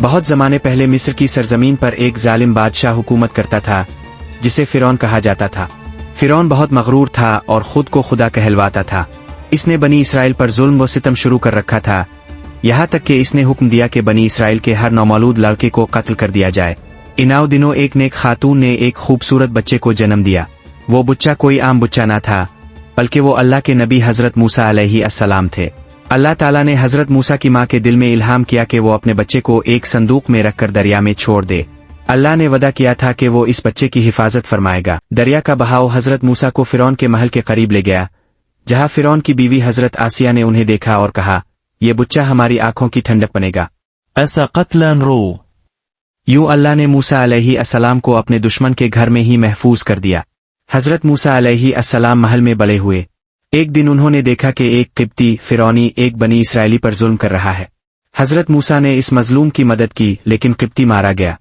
بہت زمانے پہلے مصر کی سرزمین پر ایک ظالم بادشاہ حکومت کرتا تھا جسے فرعون کہا جاتا تھا۔ فرعون بہت مغرور تھا اور خود کو خدا کہلواتا تھا۔ اس نے بنی اسرائیل پر ظلم و ستم شروع کر رکھا تھا، یہاں تک کہ اس نے حکم دیا کہ بنی اسرائیل کے ہر نومولود لڑکے کو قتل کر دیا جائے۔ اناؤ دنوں ایک نیک خاتون نے ایک خوبصورت بچے کو جنم دیا۔ وہ بچہ کوئی عام بچہ نہ تھا، بلکہ وہ اللہ کے نبی حضرت موسیٰ علیہ السلام تھے۔ اللہ تعالیٰ نے حضرت موسیٰ کی ماں کے دل میں الہام کیا کہ وہ اپنے بچے کو ایک صندوق میں رکھ کر دریا میں چھوڑ دے۔ اللہ نے وعدہ کیا تھا کہ وہ اس بچے کی حفاظت فرمائے گا۔ دریا کا بہاؤ حضرت موسیٰ کو فرعون کے محل کے قریب لے گیا، جہاں فرعون کی بیوی حضرت آسیہ نے انہیں دیکھا اور کہا، یہ بچہ ہماری آنکھوں کی ٹھنڈک بنے گا۔ ایسا قتلا رو۔ یوں اللہ نے موسیٰ علیہ السلام کو اپنے دشمن کے گھر میں ہی محفوظ کر دیا۔ حضرت موسیٰ علیہ السلام محل میں بڑے ہوئے۔ ایک دن انہوں نے دیکھا کہ ایک قبطی فرعونی ایک بنی اسرائیلی پر ظلم کر رہا ہے۔ حضرت موسیٰ نے اس مظلوم کی مدد کی، لیکن قبطی مارا گیا۔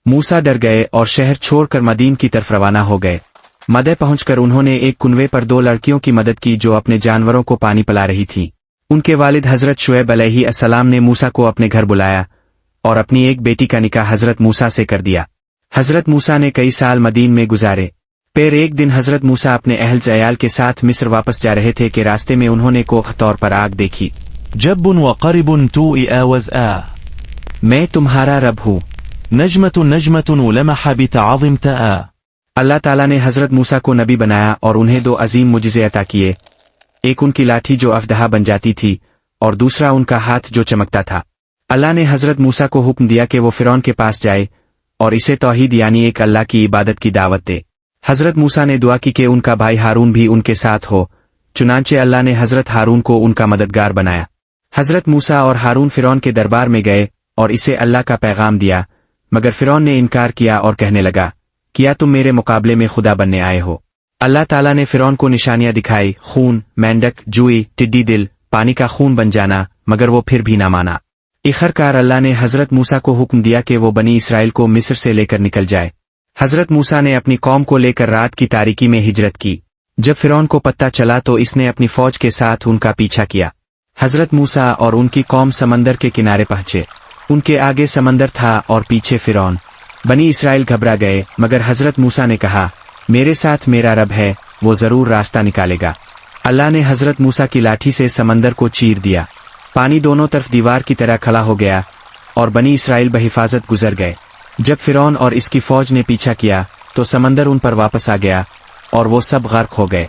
موسیٰ ڈر گئے اور شہر چھوڑ کر مدین کی طرف روانہ ہو گئے۔ مدین پہنچ کر انہوں نے ایک کنویں پر 2 لڑکیوں کی مدد کی جو اپنے جانوروں کو پانی پلا رہی تھیں۔ ان کے والد حضرت شعیب علیہ السلام نے موسیٰ کو اپنے گھر بلایا اور اپنی ایک بیٹی کا نکاح حضرت موسیٰ سے کر دیا۔ حضرت موسیٰ نے کئی سال مدین میں گزارے۔ پھر ایک دن حضرت موسیٰ اپنے اہل عیال کے ساتھ مصر واپس جا رہے تھے کہ راستے میں انہوں نے کوہ طور پر آگ دیکھی۔ جب وقرب توئ وزآ، میں تمہارا رب ہوں۔ نجمت نجمت لمح بتعظم تآ۔ اللہ تعالیٰ نے حضرت موسیٰ کو نبی بنایا اور انہیں 2 عظیم معجزے عطا کیے، ایک ان کی لاٹھی جو افدھا بن جاتی تھی اور دوسرا ان کا ہاتھ جو چمکتا تھا۔ اللہ نے حضرت موسیٰ کو حکم دیا کہ وہ فرعون کے پاس جائے اور اسے توحید یعنی ایک اللہ کی عبادت کی دعوت دے۔ حضرت موسیٰ نے دعا کی کہ ان کا بھائی ہارون بھی ان کے ساتھ ہو، چنانچہ اللہ نے حضرت ہارون کو ان کا مددگار بنایا۔ حضرت موسیٰ اور ہارون فرعون کے دربار میں گئے اور اسے اللہ کا پیغام دیا، مگر فرعون نے انکار کیا اور کہنے لگا، کیا تم میرے مقابلے میں خدا بننے آئے ہو؟ اللہ تعالیٰ نے فرعون کو نشانیاں دکھائی، خون، مینڈک، جوئی، ٹڈی دل، پانی کا خون بن جانا، مگر وہ پھر بھی نہ مانا۔ آخرکار اللہ نے حضرت موسیٰ کو حکم دیا کہ وہ بنی اسرائیل کو مصر سے لے کر نکل جائے۔ حضرت موسیٰ نے اپنی قوم کو لے کر رات کی تاریکی میں ہجرت کی۔ جب فرعون کو پتہ چلا تو اس نے اپنی فوج کے ساتھ ان کا پیچھا کیا۔ حضرت موسیٰ اور ان کی قوم سمندر کے کنارے پہنچے۔ ان کے آگے سمندر تھا اور پیچھے فرعون۔ بنی اسرائیل گھبرا گئے، مگر حضرت موسیٰ نے کہا، میرے ساتھ میرا رب ہے، وہ ضرور راستہ نکالے گا۔ اللہ نے حضرت موسیٰ کی لاٹھی سے سمندر کو چیر دیا۔ پانی دونوں طرف دیوار کی طرح کھڑا ہو گیا اور بنی اسرائیل بحفاظت گزر گئے۔ جب فرعون اور اس کی فوج نے پیچھا کیا تو سمندر ان پر واپس آ گیا اور وہ سب غرق ہو گئے۔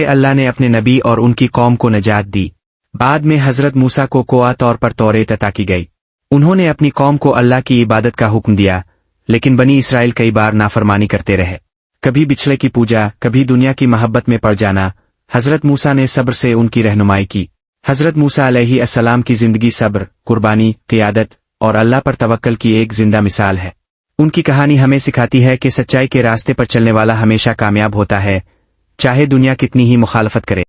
اللہ نے اپنے نبی اور ان کی قوم کو نجات دی۔ بعد میں حضرت موسیٰ کو کوہ طور پر توریت عطا کی گئی۔ انہوں نے اپنی قوم کو اللہ کی عبادت کا حکم دیا، لیکن بنی اسرائیل کئی بار نافرمانی کرتے رہے، کبھی بچھڑے کی پوجا، کبھی دنیا کی محبت میں پڑ جانا۔ حضرت موسیٰ نے صبر سے ان کی رہنمائی کی۔ حضرت موسیٰ علیہ السلام کی زندگی صبر، قربانی، قیادت اور اللہ پر توکل کی ایک زندہ مثال ہے۔ ان کی کہانی ہمیں سکھاتی ہے کہ سچائی کے راستے پر چلنے والا ہمیشہ کامیاب ہوتا ہے، چاہے دنیا کتنی ہی مخالفت کرے۔